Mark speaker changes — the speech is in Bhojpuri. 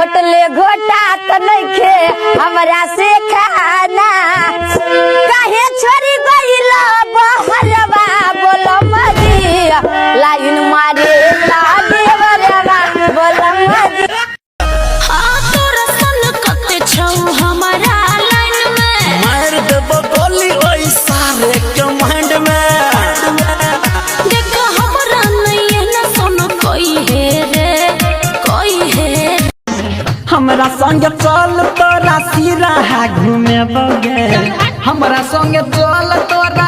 Speaker 1: घोटले घोटा तो नइखे हमरा से खाना काहे छोरी गइला बहरवा बोलो मरिया लाइन मारे ला देवरवा बोलो मरिया
Speaker 2: तोरा सन कते छौ हमरा लाइन में
Speaker 3: मार देब गोली ओई सारे कमांड में
Speaker 2: देख हमरा नहीं न सुन कोई है रे कोई है
Speaker 3: हमरा संग चल तोरा सिराहा घूमे बगे हमरा संग चल तोरा